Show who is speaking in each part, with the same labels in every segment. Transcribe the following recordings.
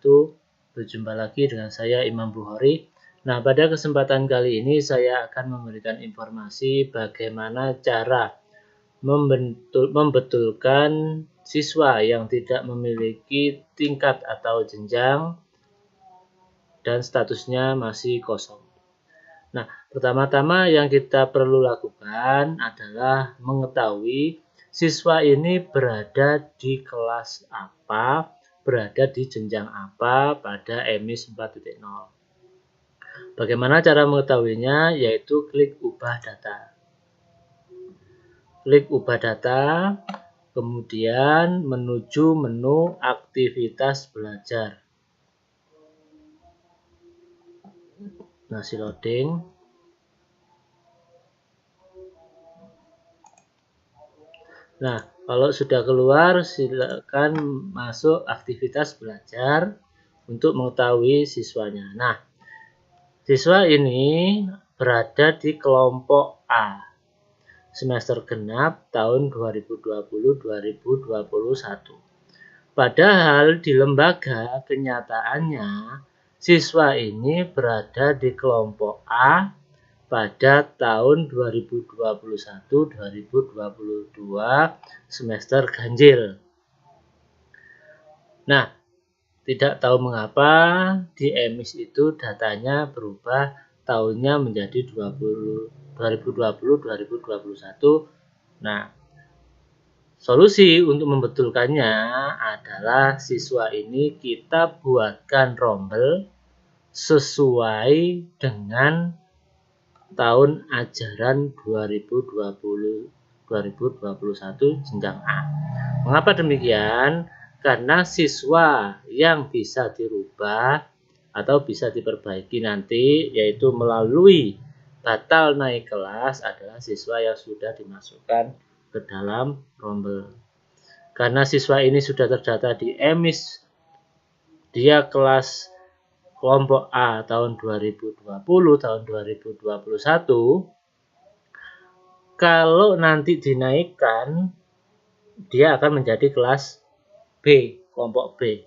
Speaker 1: wabarakatuh. Berjumpa lagi dengan saya Imam Bukhari. Nah, pada kesempatan kali ini saya akan memberikan informasi bagaimana cara membetulkan siswa yang tidak memiliki tingkat atau jenjang dan statusnya masih kosong. Nah, pertama-tama yang kita perlu lakukan adalah mengetahui siswa ini berada di kelas apa, berada di jenjang apa pada EMIS 4.0. Bagaimana cara mengetahuinya? Yaitu klik ubah data. Klik ubah data, kemudian menuju menu aktivitas belajar. Masih loading. Nah, kalau sudah keluar, silakan masuk aktivitas belajar untuk mengetahui siswanya. Nah, siswa ini berada di kelompok A, semester genap tahun 2020-2021. Padahal di lembaga kenyataannya, siswa ini berada di kelompok A pada tahun 2021-2022 semester ganjil. Nah, tidak tahu mengapa di EMIS itu datanya berubah tahunnya menjadi 2020-2021. Nah, solusi untuk membetulkannya adalah siswa ini kita buatkan rombel sesuai dengan tahun ajaran 2020-2021 jenjang A. Mengapa demikian? Karena siswa yang bisa dirubah atau bisa diperbaiki nanti, yaitu melalui batal naik kelas, adalah siswa yang sudah dimasukkan ke dalam rombel. Karena siswa ini sudah terdata di EMIS, dia kelas kelompok A tahun 2020, tahun 2021, kalau nanti dinaikkan, dia akan menjadi kelas B, kelompok B.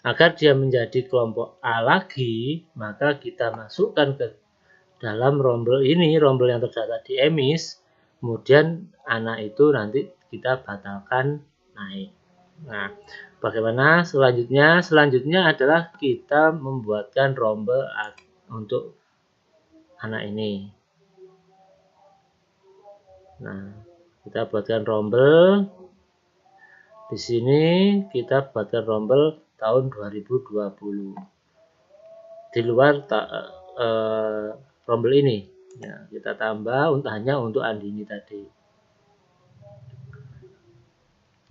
Speaker 1: Agar dia menjadi kelompok A lagi, maka kita masukkan ke dalam rombel ini, rombel yang terdata di EMIS, kemudian anak itu nanti kita batalkan naik. Nah, bagaimana selanjutnya? Selanjutnya adalah kita membuatkan rombel untuk anak ini. Nah, kita buatkan rombel. Di sini kita buatkan rombel tahun 2020. Di luar rombel ini, ya, kita tambah hanya untuk Andini tadi.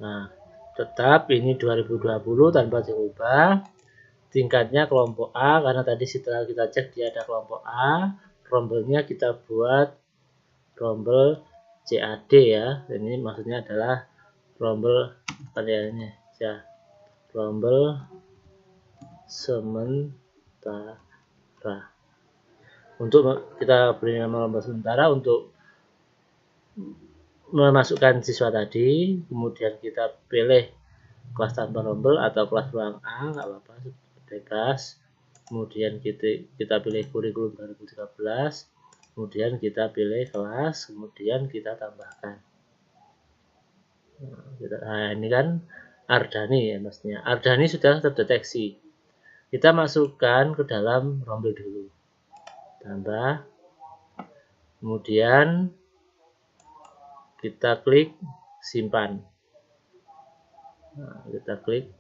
Speaker 1: Nah, tetap ini 2020 tanpa diubah. Tingkatnya kelompok A, karena tadi setelah kita cek dia ada kelompok A. Rombelnya kita buat rombel CAD ya. Ini maksudnya adalah rombel ya, rombel sementara. Untuk kita beri nama rombel sementara untuk memasukkan siswa tadi, kemudian kita pilih kelas tanpa rombel atau kelas ruang A, nggak apa-apa, bebas. Kemudian kita pilih kurikulum 2013, kemudian kita pilih kelas, kemudian kita tambahkan. Nah, ini kan Ardhani ya, maksudnya Ardhani sudah terdeteksi. Kita masukkan ke dalam rombel dulu, tambah, kemudian kita klik simpan. Nah, kita klik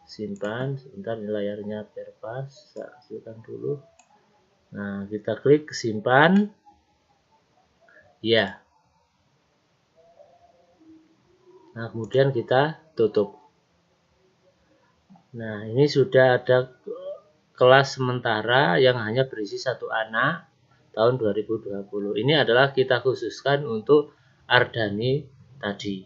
Speaker 1: simpan. Sebentar, ini layarnya terpas, saya hasilkan dulu. Nah, kita klik simpan. Ya. Nah, kemudian kita tutup. Nah, ini sudah ada kelas sementara yang hanya berisi satu anak tahun 2020. Ini adalah kita khususkan untuk Ardhani tadi.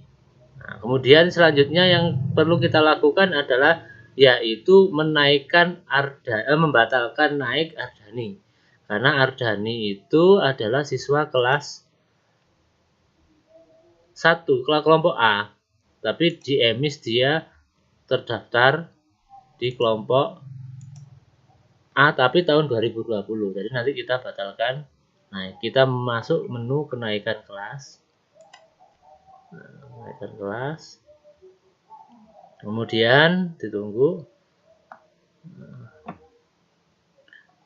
Speaker 1: Nah, kemudian selanjutnya yang perlu kita lakukan adalah yaitu menaikkan membatalkan naik Ardhani. Karena Ardhani itu adalah siswa kelas 1, kelompok A. Tapi di EMIS dia terdaftar di kelompok A tapi tahun 2020. Jadi nanti kita batalkan naik. Kita masuk menu kenaikan kelas. Kenaikan kelas. Kemudian ditunggu.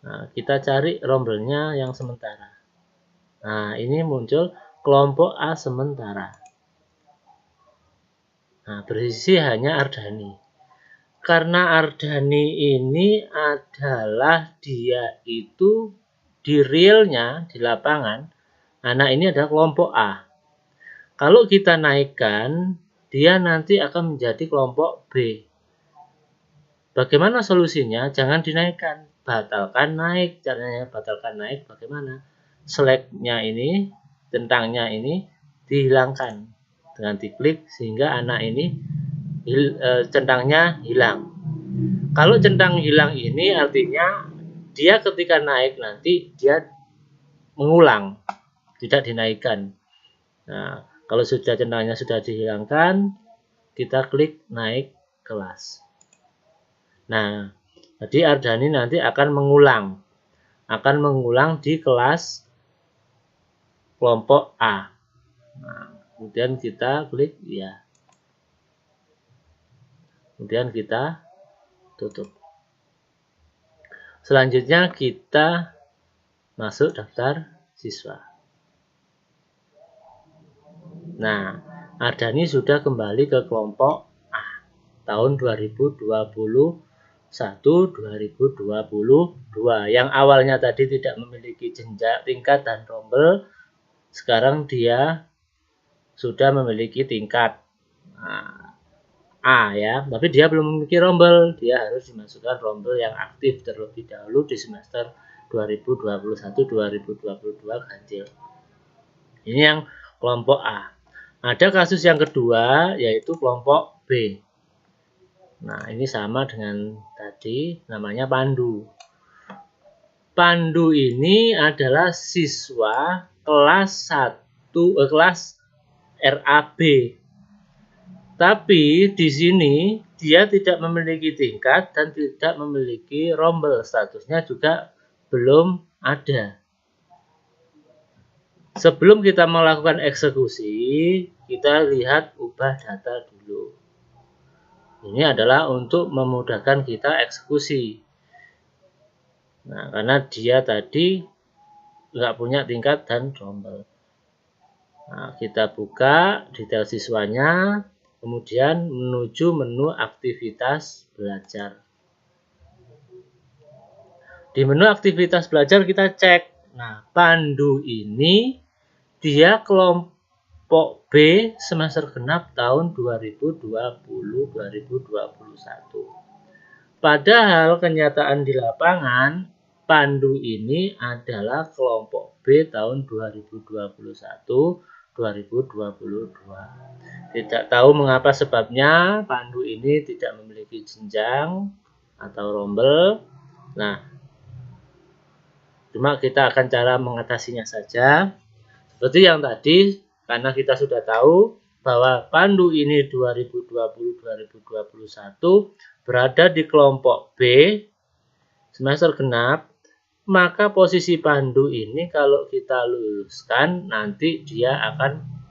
Speaker 1: Nah, kita cari rombelnya yang sementara. Nah, ini muncul kelompok A sementara. Nah, berisi hanya Ardhani. Karena Ardhani ini adalah dia itu di realnya, di lapangan, anak ini adalah kelompok A. Kalau kita naikkan, dia nanti akan menjadi kelompok B. Bagaimana solusinya? Jangan dinaikkan, batalkan naik. Caranya batalkan naik bagaimana? Select-nya ini, centangnya ini dihilangkan dengan diklik sehingga anak ini centangnya hilang. Kalau centang hilang ini artinya dia ketika naik nanti dia mengulang, tidak dinaikkan. Nah, kalau sudah centangnya sudah dihilangkan, kita klik naik kelas. Nah, jadi Ardhani nanti akan mengulang di kelas kelompok A. Nah, kemudian kita klik ya. Kemudian kita tutup. Selanjutnya kita masuk daftar siswa. Nah, Ardhani sudah kembali ke kelompok A tahun 2021-2022. Yang awalnya tadi tidak memiliki jenjang, tingkat dan rombel, sekarang dia sudah memiliki tingkat A ya, tapi dia belum memiliki rombel. Dia harus dimasukkan rombel yang aktif terlebih dahulu di semester 2021-2022 ganjil. Ini yang kelompok A. Ada kasus yang kedua yaitu kelompok B. Nah, ini sama dengan tadi, namanya Pandu. Pandu ini adalah siswa kelas 1 kelas RAB. Tapi di sini dia tidak memiliki tingkat dan tidak memiliki rombel, statusnya juga belum ada. Sebelum kita melakukan eksekusi, kita lihat ubah data dulu. Ini adalah untuk memudahkan kita eksekusi. Nah, karena dia tadi nggak punya tingkat dan rombel. Nah, kita buka detail siswanya. Kemudian menuju menu aktivitas belajar. Di menu aktivitas belajar kita cek. Nah, Pandu ini dia kelompok B semester genap tahun 2020-2021. Padahal kenyataan di lapangan Pandu ini adalah kelompok B tahun 2021-2022. Tidak tahu mengapa sebabnya Pandu ini tidak memiliki jenjang atau rombel. Nah, cuma kita akan cara mengatasinya saja. Seperti yang tadi, karena kita sudah tahu bahwa Pandu ini 2020-2021 berada di kelompok B semester genap, maka posisi Pandu ini kalau kita luluskan nanti dia akan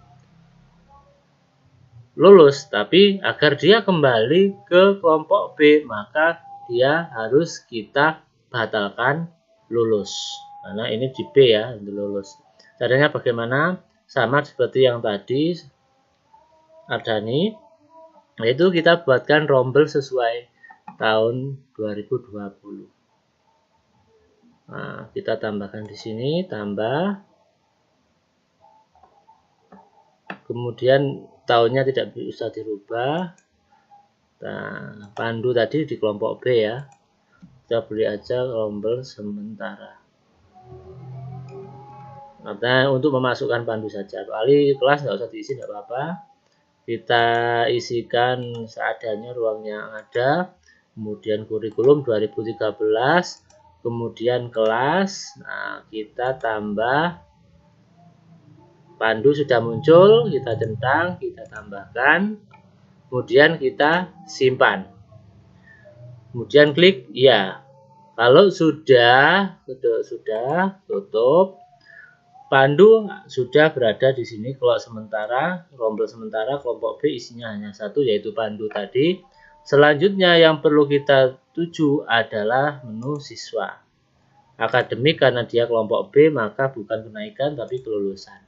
Speaker 1: lulus, tapi agar dia kembali ke kelompok B maka dia harus kita batalkan lulus, karena ini di B ya, untuk lulus. Caranya bagaimana? Sama seperti yang tadi Ardhani, yaitu kita buatkan rombel sesuai tahun 2020. Nah, kita tambahkan di sini, tambah, kemudian tahunnya tidak bisa dirubah. Nah, Pandu tadi di kelompok B ya, kita beri aja rombel sementara. Nah, untuk memasukkan Pandu saja, kali kelas nggak usah diisi, nggak apa-apa. Kita isikan seadanya ruang yang ada, kemudian kurikulum 2013, kemudian kelas. Nah, kita tambah Pandu sudah muncul, kita centang, kita tambahkan, kemudian kita simpan. Kemudian klik ya. Kalau sudah tutup. Pandu sudah berada di sini kelompok sementara, rombel sementara kelompok B isinya hanya satu yaitu Pandu tadi. Selanjutnya yang perlu kita tuju adalah menu siswa. Akademik karena dia kelompok B maka bukan kenaikan tapi kelulusan.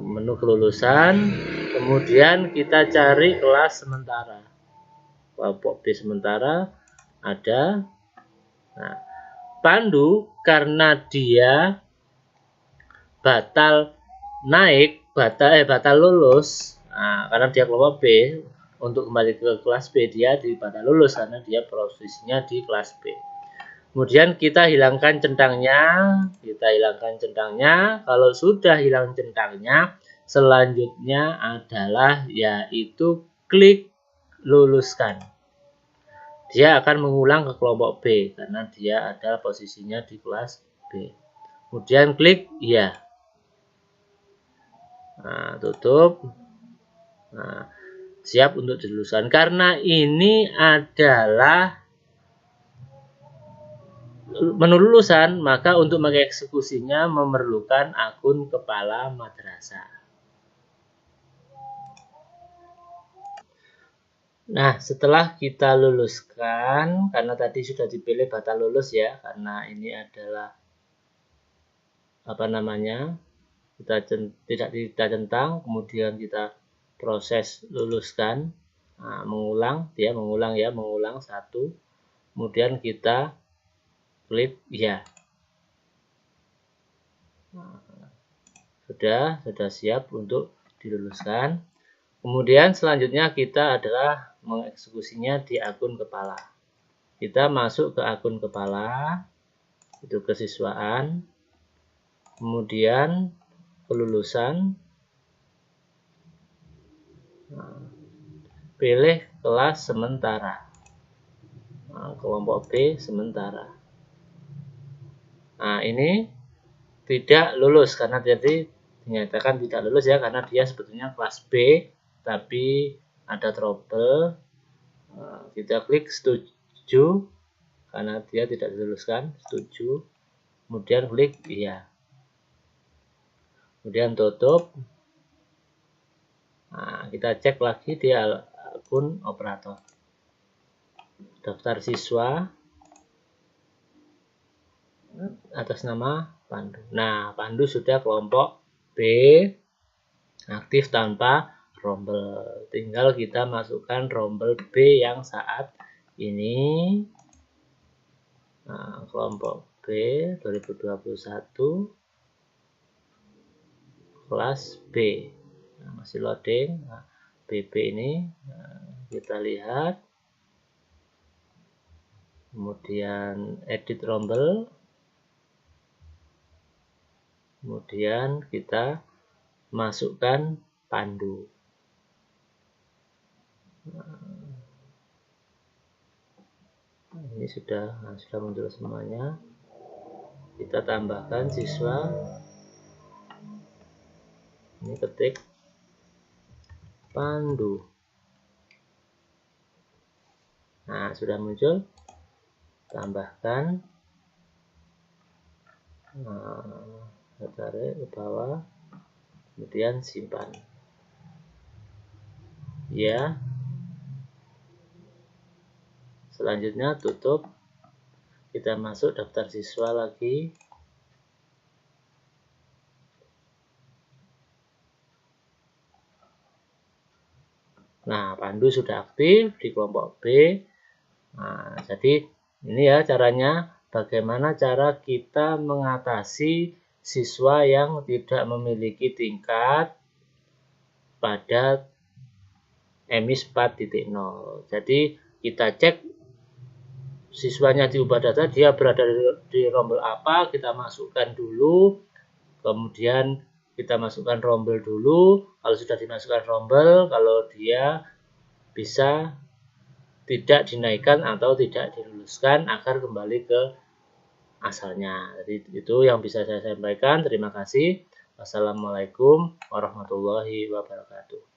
Speaker 1: Menu kelulusan, kemudian kita cari kelas sementara. Kelompok B sementara ada. Nah, Pandu karena dia batal naik, batal lulus. Nah, karena dia kelompok B, untuk kembali ke kelas B dia batal lulus karena dia posisinya di kelas B. Kemudian kita hilangkan centangnya, Kalau sudah hilang centangnya, selanjutnya adalah yaitu klik luluskan. Dia akan mengulang ke kelompok B karena dia ada posisinya di kelas B. Kemudian klik ya. Nah, tutup. Nah, siap untuk diluluskan. Karena ini adalah menu lulusan, maka untuk mengeksekusinya memerlukan akun kepala madrasah. Nah, setelah kita luluskan, karena tadi sudah dipilih batal lulus ya, karena ini adalah tidak centang, kemudian kita proses luluskan, mengulang satu, kemudian kita klik ya. Sudah siap untuk diluluskan. Kemudian selanjutnya kita adalah mengeksekusinya di akun kepala. Kita masuk ke akun kepala, itu kesiswaan, kemudian kelulusan, pilih kelas sementara, kelompok B sementara. Nah, ini tidak lulus karena jadi dinyatakan tidak lulus ya, karena dia sebetulnya kelas B tapi ada trouble. Kita klik setuju karena dia tidak diluluskan, setuju, kemudian klik iya, kemudian tutup. Nah, kita cek lagi di akun operator, daftar siswa atas nama Pandu. Nah, Pandu sudah kelompok B, aktif tanpa rombel. Tinggal kita masukkan rombel B yang saat ini. Nah, kelompok B 2021 kelas B. Nah, masih loading. Nah, BB ini kita lihat. Kemudian edit rombel. Kemudian kita masukkan Pandu. Ini sudah muncul semuanya. Kita tambahkan siswa. Ini ketik Pandu. Nah, sudah muncul. Tambahkan. Nah, tarik ke bawah. Kemudian simpan. Ya. Selanjutnya tutup. Kita masuk daftar siswa lagi. Nah, Pandu sudah aktif di kelompok B. Nah, jadi ini ya caranya, bagaimana cara kita mengatasi siswa yang tidak memiliki tingkat pada EMIS 4.0. Jadi kita cek siswanya diubah data, dia berada di rombel apa, kita masukkan dulu, kemudian kita masukkan rombel dulu. Kalau sudah dimasukkan rombel, kalau dia bisa tidak dinaikkan atau tidak diluluskan agar kembali ke asalnya. Jadi itu yang bisa saya sampaikan. Terima kasih. Wassalamualaikum warahmatullahi wabarakatuh.